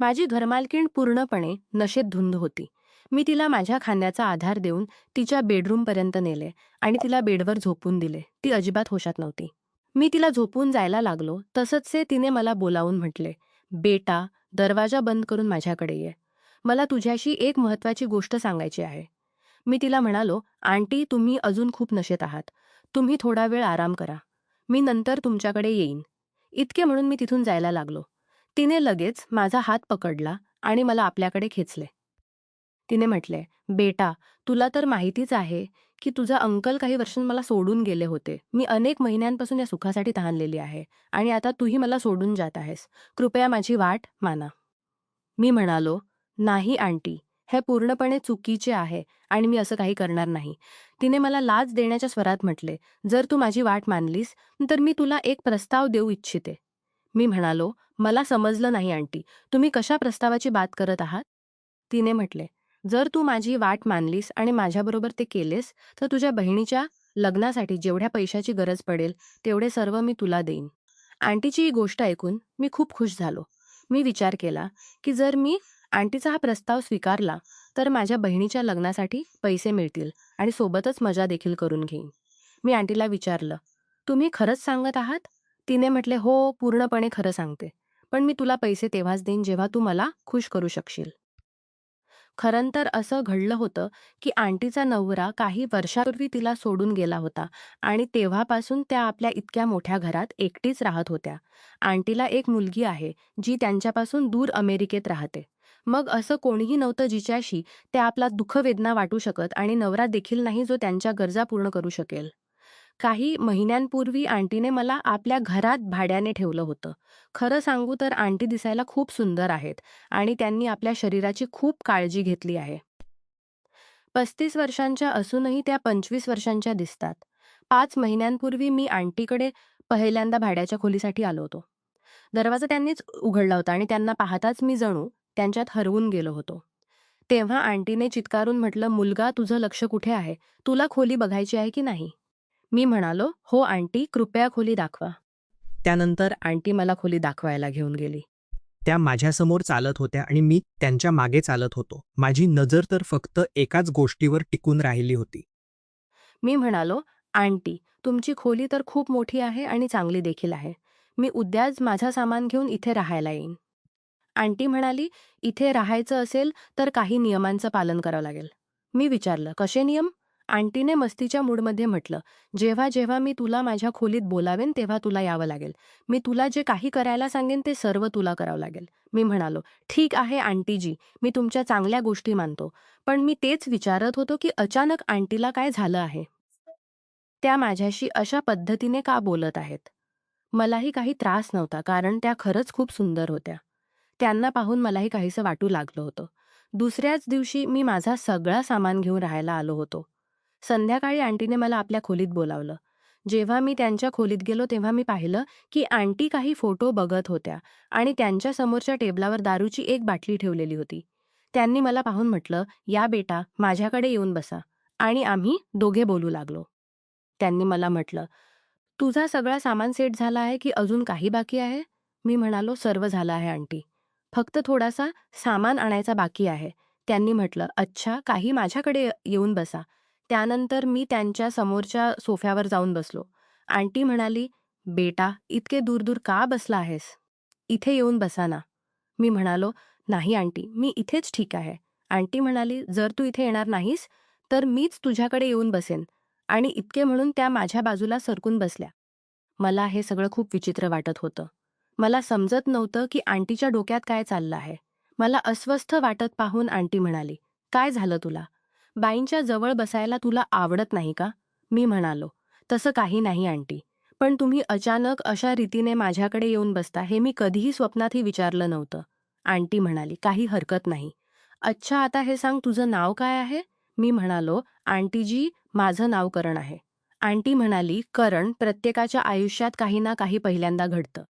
माझी घरमालकीण पूर्णपणे नशेत धुंद होती. मी तिला माझ्या खांद्याचा आधार देऊन तिच्या बेडरूमपर्यंत नेले आणि तिला बेडवर झोपून दिले. ती अजिबात होशात नव्हती. मी तिला झोपून जायला लागलो तसंच तिने मला बोलावून म्हटले, "बेटा, दरवाजा बंद करून माझ्याकडे ये. मला तुझ्याशी एक महत्त्वाची गोष्ट सांगायची आहे." मी तिला म्हणालो, "आंटी, तुम्ही अजून खूप नशेत आहात. तुम्ही थोडा वेळ आराम करा. मी नंतर तुमच्याकडे येईन." इतके म्हणून मी तिथून जायला लागलो. तिने लगेच माझा हात पकडला आणि मला आपल्याकडे खेचले. तिने म्हटले, "बेटा, तुला तर माहितीच आहे की तुझा अंकल काही वर्षांनी मला सोडून गेले होते. मी अनेक महिन्यांपासून या सुखासाठी तहानलेली आहे आणि आता तूही मला सोडून जात आहेस. कृपया माझी वाट माना." मी म्हणालो, "नाही आंटी, हे पूर्णपणे चुकीचे आहे आणि मी असं काही करणार नाही." तिने मला लाज देण्याच्या स्वरात म्हटले, "जर तू माझी वाट मानलीस, तर मी तुला एक प्रस्ताव देऊ इच्छिते." मी म्हणालो, "मला समजलं नाही आंटी, तुम्ही कशा प्रस्तावाची बात करत आहात?" तिने म्हटले, "जर तू माझी वाट मानलीस आणि माझ्याबरोबर ते केलेस, तर तुझ्या बहिणीच्या लग्नासाठी जेवढ्या पैशाची गरज पडेल, तेवढे सर्व मी तुला देईन." आंटीची ही गोष्ट ऐकून मी खूप खुश झालो. मी विचार केला, की जर मी आंटीचा हा प्रस्ताव स्वीकारला, तर माझ्या बहिणीच्या लग्नासाठी पैसे मिळतील आणि सोबतच मजा देखील करून घेईन. मी आंटीला विचारलं, "तुम्ही खरंच सांगत आहात?" तिने म्हटले, "हो, पूर्णपणे खरं सांगते. पण मी तुला पैसे तेव्हाच देईन जेव्हा तू मला खुश करू शकशील." खरं तर असं घडलं होतं, की आंटीचा नवरा काही वर्षापूर्वी तिला सोडून गेला होता आणि तेव्हापासून त्या आपल्या इतक्या मोठ्या घरात एकटीच राहत होत्या. आंटीला एक मुलगी आहे, जी त्यांच्यापासून दूर अमेरिकेत राहते. मग असं कोणीही नव्हतं जिच्याशी त्या आपला दुःख-वेदना वाटू शकत आणि नवरा देखील नाही जो त्यांच्या गरजा पूर्ण करू शकेल. काही महिन्यांपूर्वी आंटीने मला आपल्या घरात भाड्याने ठेवलं होतं. खरं सांगू तर आंटी दिसायला खूप सुंदर आहेत आणि त्यांनी आपल्या शरीराची खूप काळजी घेतली आहे. 35 वर्षांच्या असूनही त्या 25 वर्षांच्या दिसतात. 5 महिन्यांपूर्वी मी आंटीकडे पहिल्यांदा भाड्याच्या खोलीसाठी आलो होतो. दरवाजा त्यांनीच उघडला होता आणि त्यांना पाहताच मी जणू त्यांच्यात हरवून गेलो होतो. तेव्हा आंटीने चित्कारून म्हटलं, "मुलगा, तुझं लक्ष कुठे आहे? तुला खोली बघायची आहे की नाही?" मी म्हणालो, "हो आंटी, कृपया खोली दाखवा." त्यानंतर आंटी मला खोली दाखवायला घेऊन गेली. त्या माझ्यासमोर चालत होत्या आणि मी त्यांच्या मागे चालत होतो. माझी नजर तर फक्त एकाच गोष्टीवर टिकून राहिली होती. मी म्हणालो, "आंटी, तुमची खोली तर खूप मोठी आहे आणि चांगली देखील आहे. मी उद्याच माझं सामान घेऊन इथे राहायला येईन." आंटी म्हणाली, "इथे राहायचं असेल तर काही नियमांचं पालन करावं लागेल." मी विचारलं, "कसे नियम?" आंटीने मस्तीच्या मूडमध्ये म्हटलं, "जेव्हा जेव्हा मी तुला माझ्या खोलीत बोलावेन तेव्हा तुला यावं लागेल. मी तुला जे काही करायला सांगेन ते सर्व तुला करावं लागेल." मी म्हणालो, "ठीक आहे आंटीजी, मी तुमच्या चांगल्या गोष्टी मानतो. पण मी तेच विचारत होतो की अचानक आंटीला काय झालं आहे? त्या माझ्याशी अशा पद्धतीने का बोलत आहेत?" मलाही काही त्रास नव्हता कारण त्या खरंच खूप सुंदर होत्या. त्यांना पाहून मलाही काहीसं वाटू लागलं होतं. दुसऱ्याच दिवशी मी माझा सगळा सामान घेऊन राहायला आलो होतो. संध्याकाळी आंटीने मला आपल्या खोलीत बोलावलं. जेव्हा मी त्यांच्या खोलीत गेलो तेव्हा मी पाहिलं की आंटी काही फोटो बघत होत्या आणि त्यांच्या समोरच्या टेबलावर दारूची एक बाटली ठेवलेली होती. त्यांनी मला पाहून म्हटलं, "या बेटा, माझ्याकडे येऊन बसा." आणि आम्ही दोघे बोलू लागलो. त्यांनी मला म्हटलं, "तुझा सगळा सामान सेट झाला आहे की अजून काही बाकी आहे?" मी म्हणालो, "सर्व झालं आहे आंटी. फक्त थोडासा सामान आणायचा बाकी आहे." त्यांनी म्हटलं, "अच्छा, काही माझ्याकडे येऊन बसा." त्यानंतर मी त्यांच्या समोरच्या सोफ्यावर जाऊन बसलो. आंटी म्हणाली, "बेटा, इतके दूर-दूर का बसला आहेस? इथे येऊन बसा ना." मी म्हणालो, "नाही आंटी, मी इथेच ठीक आहे." आंटी म्हणाली, "जर तू इथे येणार नाहीस, तर मीच तुझ्याकडे येऊन बसेन." आणि इतके म्हणून त्या माझ्या बाजूला सरकून बसल्या. मला हे सगळं खूप विचित्र वाटत होतं. मला समजत नव्हतं की आंटीच्या डोक्यात काय चाललं आहे. मला अस्वस्थ वाटत पाहून आंटी म्हणाली, "काय झालं तुला? बाईंच्या जवळ बसायला तुला आवडत नाही का?" मी म्हणालो, "तसं काही नाही आंटी. पण तुम्ही अचानक अशा रीतीने माझ्याकडे येऊन बसता हे मी कधीही स्वप्नातही विचारलं नव्हतं." आंटी म्हणाली, "काही हरकत नाही. अच्छा, आता हे सांग, तुझं नाव काय आहे?" मी म्हणालो, "आंटीजी, माझं नाव करण आहे." आंटी म्हणाली, "करण, प्रत्येकाच्या आयुष्यात काही ना काही पहिल्यांदा घडतं."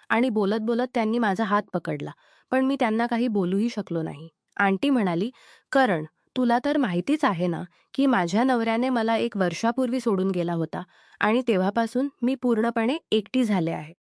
आणि बोलत बोलत त्यांनी माझा हात पकडला, पण मी त्यांना काही बोलूही शकलो नाही. आंटी म्हणाली, "करण, तुला तर माहितीच आहे ना की माझ्या नवऱ्याने मला 1 वर्षापूर्वी सोडून गेला होता आणि तेव्हापासून मी पूर्णपणे एकटी झाले आहे."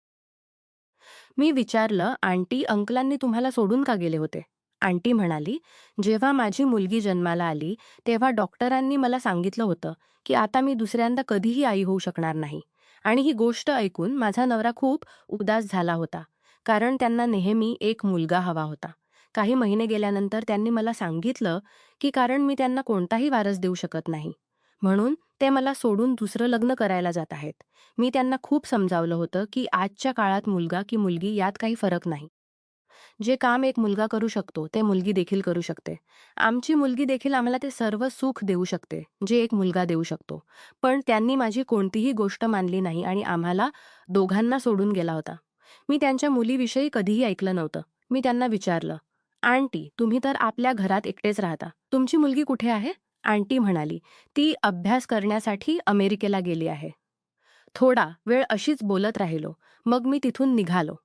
मी विचारलं, "आंटी, अंकलांनी तुम्हाला सोडून का गेले होते?" आंटी म्हणाली, "जेव्हा माझी मुलगी जन्माला आली, तेव्हा डॉक्टरांनी मला सांगितलं होतं, की आता मी दुसऱ्यांदा कधीही आई होऊ शकणार नाही." आणि ही गोष्ट ऐकून माझा नवरा खूप उदास झाला होता, कारण त्यांना नेहमी एक मुलगा हवा होता. काही महिने गेल्यानंतर त्यांनी मला सांगितलं, की कारण मी त्यांना कोणताही वारस देऊ शकत नाही. म्हणून ते मला सोडून दुसरं लग्न करायला जात आहेत. मी त्यांना खूप समजावलं होतं, की आजच्या काळात मुलगा की मुलगी यात काही फरक नाही. जे काम एक मुलगा करू शकतो, ते मुलगी देखील करू शकते. आमची मुलगी देखील आम्हाला ते सर्व सुख देऊ शकते, जे एक मुलगा देऊ शकतो. पण त्यांनी माझी कोणतीही गोष्ट मानली नाही आणि आम्हाला दोघांना सोडून गेला होता. मी त्यांच्या मुलीविषयी कधीही ऐकलं नव्हतं. मी त्यांना विचारलं, "आंटी, तुम्ही तर आपल्या घरात एकटेच राहता. तुमची मुलगी कुठे आहे?" आंटी म्हणाली, "ती अभ्यास करण्यासाठी अमेरिकेला गेली आहे." थोडा वेळ अशीच बोलत राहिलो. मग मी तिथून निघालो.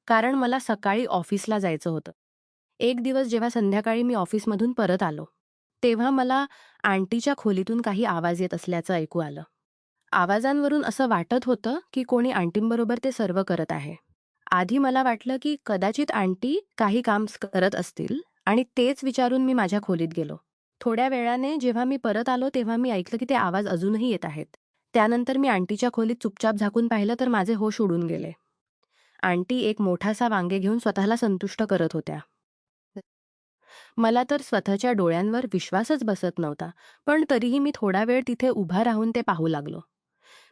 कारण मला सकाळी ऑफिसला जायचं होतं. एक दिवस जेव्हा संध्याकाळी मी ऑफिसमधून परत आलो, तेव्हा मला आंटीच्या खोलीतून काही आवाज येत असल्याचं ऐकू आलं. आवाजांवरून असं वाटत होतं, की कोणी आंटींबरोबर ते सर्व करत आहे. आधी मला वाटलं, की कदाचित आंटी काही काम करत असतील आणि तेच विचारून मी माझ्या खोलीत गेलो. थोड्या वेळाने जेव्हा मी परत आलो, तेव्हा मी ऐकलं, की ते आवाज अजूनही येत आहेत. त्यानंतर मी आंटीच्या खोलीत चुपचाप झाकून पाहिलं तर माझे होश उडून गेले. आंटी एक मोठासा वांगे घेऊन स्वतःला संतुष्ट करत होत्या. मला तर स्वतःच्या डोळ्यांवर विश्वासच बसत नव्हता, पण तरीही मी थोडा वेळ तिथे उभा राहून ते पाहू लागलो.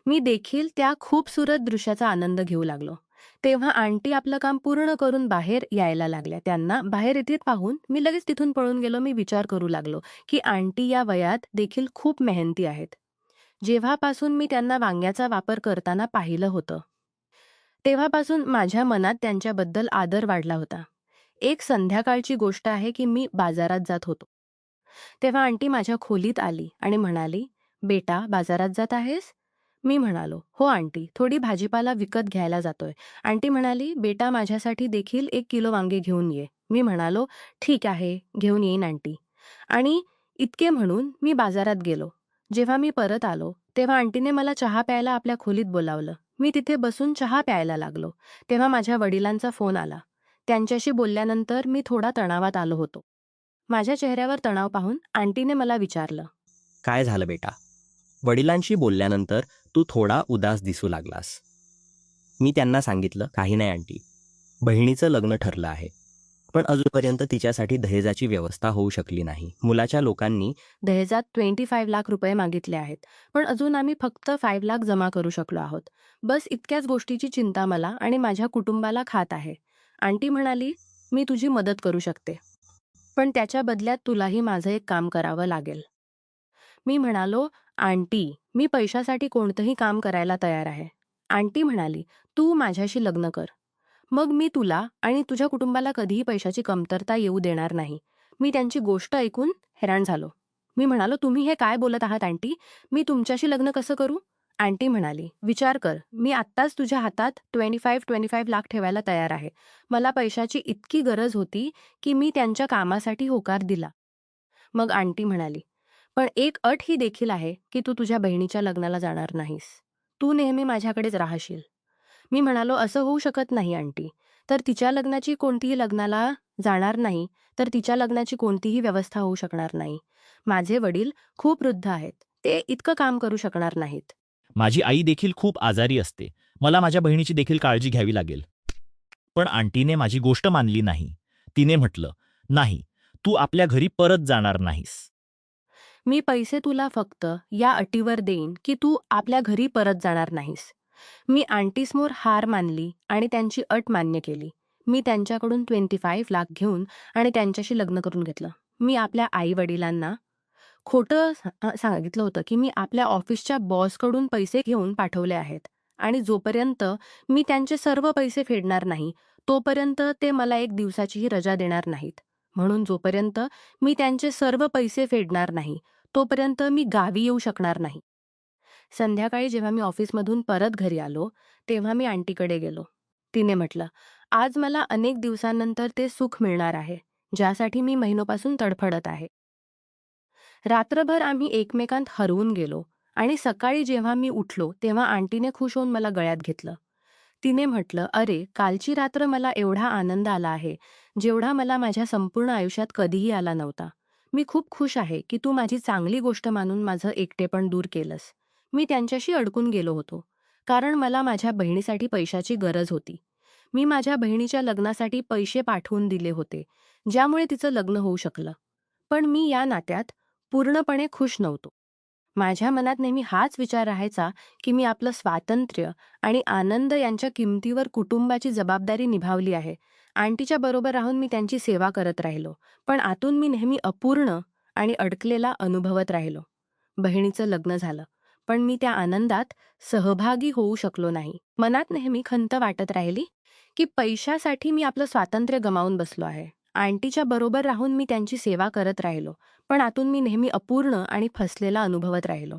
मी देखील त्या खूपसुरत दृश्याचा आनंद घेऊ लागलो. तेव्हा आंटी आपलं काम पूर्ण करून बाहेर यायला लागल्या. त्यांना बाहेर येतीत पाहून मी लगेच तिथून पळून गेलो. मी विचार करू लागलो, की आंटी या वयात देखील खूप मेहनती आहेत. जेव्हापासून मी त्यांना वांग्याचा वापर करताना पाहिलं होतं, तेव्हापासून माझ्या मनात त्यांच्याबद्दल आदर वाढला होता. एक संध्याकाळची गोष्ट आहे की मी बाजारात जात होतो. तेव्हा आंटी माझ्या खोलीत आली आणि म्हणाली, "बेटा, बाजारात जात आहेस?" मी म्हणालो, "हो आंटी, थोडी भाजीपाला विकत घ्यायला जातोय." आंटी म्हणाली, "बेटा, माझ्यासाठी देखील 1 किलो वांगे घेऊन ये." मी म्हणालो, "ठीक आहे, घेऊन येईन आंटी." आणि इतके म्हणून मी बाजारात गेलो. जेव्हा मी परत आलो, तेव्हा आंटीने मला चहा प्यायला आपल्या खोलीत बोलावलं. मी तिथे बसून चहा प्यायला लागलो. तेव्हा माझ्या वडिलांचा फोन आला. त्यांच्याशी बोलल्यानंतर मी थोडा तणावात आलो होतो. माझ्या चेहऱ्यावर तणाव पाहून आंटीने मला विचारलं, काय झालं बेटा? वडिलांशी बोलल्यानंतर तू थोडा उदास दिसू लागलास. मी त्यांना सांगितलं, काही नाही आंटी. बहिणीचं लग्न ठरलं आहे. पण अजूनपर्यंत तिच्यासाठी दहेजाची व्यवस्था होऊ शकली नाही. मुलाच्या लोकांनी "दहेजात 25 लाख रुपये मागितले आहेत, पण अजून आम्ही फक्त 5 लाख जमा करू शकलो आहोत. बस इतक्याच गोष्टीची चिंता मला आणि माझ्या कुटुंबाला खात आहे." आंटी म्हणाली, "मी तुझी मदत करू शकते, पण त्याच्या बदल्यात तुलाही माझं एक काम करावं लागेल." मी म्हणालो, "आंटी, मी पैशासाठी कोणतंही काम करायला तयार आहे." आंटी म्हणाली, "तू माझ्याशी लग्न कर. मग मी तुला आणि तुझ्या कुटुंबाला कधीही पैशाची कमतरता येऊ देणार नाही." मी त्यांची गोष्ट ऐकून हैराण झालो. मी म्हणालो, "तुम्ही हे काय बोलत आहात आंटी? मी तुमच्याशी लग्न कसं करू?" आंटी म्हणाली, "विचार कर, मी आत्ताच तुझ्या हातात 25 लाख ठेवायला तयार आहे. मला पैशाची इतकी गरज होती, की मी त्यांच्या कामासाठी होकार दिला." मग आंटी म्हणाली, "पण एक अट ही देखील आहे, की तू तुझ्या बहिणीच्या लग्नाला जाणार नाहीस. तू नेहमी माझ्याकडेच राहशील." मी म्हणालो, "असं होऊ शकत नाही आंटी. तर तिच्या लग्नाची कोणतीही लग्नाला जाणार नाही, तर तिच्या लग्नाची कोणतीही व्यवस्था होऊ शकणार नाही. माझे वडील खूप वृद्ध आहेत. ते इतकं काम करू शकणार नाहीत." माझी आई देखील खूप आजारी असते. मला माझ्या बहिणीची देखील काळजी घ्यावी लागेल. पण आंटीने माझी गोष्ट मानली नाही. तिने म्हटलं, "नाही, तू आपल्या घरी परत जाणार नाहीस." "मी पैसे तुला फक्त या अटीवर देईन, की तू आपल्या घरी परत जाणार नाहीस." मी आंटीसमोर हार मानली आणि त्यांची अट मान्य केली. मी त्यांच्याकडून 25 लाख घेऊन आणि त्यांच्याशी लग्न करून घेतलं. मी आपल्या आई-वडिलांना खोटं सांगितलं होतं, की मी आपल्या ऑफिसच्या बॉसकडून पैसे घेऊन पाठवले आहेत आणि जोपर्यंत मी त्यांचे सर्व पैसे फेडणार नाही, तोपर्यंत ते मला 1 दिवसाचीही रजा देणार नाहीत. म्हणून जोपर्यंत मी त्यांचे सर्व पैसे फेडणार नाही, तोपर्यंत मी गावी येऊ शकणार नाही. संध्याकाळी जेव्हा मी ऑफिसमधून परत घरी आलो, तेव्हा मी आंटीकडे गेलो. तिने म्हटलं, "आज मला अनेक दिवसांनंतर ते सुख मिळणार आहे, ज्यासाठी मी महिनोपासून तडफडत आहे." रात्रभर आम्ही एकमेकांत हरवून गेलो आणि सकाळी जेव्हा मी उठलो, तेव्हा आंटीने खुश होऊन मला गळ्यात घेतलं. तिने म्हटलं, "अरे, कालची रात्र मला एवढा आनंद आला आहे, जेवढा मला माझ्या संपूर्ण आयुष्यात कधीही आला नव्हता. मी खूप खुश आहे की तू माझी चांगली गोष्ट मानून माझं एकटेपण दूर केलंस." मी त्यांच्याशी अडकून गेलो होतो, कारण मला माझ्या बहिणीसाठी पैशाची गरज होती. मी माझ्या बहिणीच्या लग्नासाठी पैसे पाठवून दिले होते, ज्यामुळे तिचं लग्न होऊ शकलं. पण मी या नात्यात पूर्णपणे खुश नव्हतो. माझ्या मनात नेहमी हाच विचार राहायचा की मी आपलं स्वातंत्र्य आणि आनंद यांच्या किमतीवर कुटुंबाची जबाबदारी निभावली आहे. आंटीच्या बरोबर राहून मी त्यांची सेवा करत राहिलो, पण आतून मी नेहमी अपूर्ण आणि अडकलेला अनुभवत राहिलो. बहिणीचं लग्न झालं, पण मी त्या आनंदात सहभागी होऊ शकलो नाही. मनात नेहमी खंत वाटत राहिली की पैशासाठी मी आपलं स्वातंत्र्य गमावून बसलो आहे. आंटीच्या बरोबर राहून मी त्यांची सेवा करत राहिलो, पण आतून मी नेहमी अपूर्ण आणि फसलेला अनुभवत राहिलो.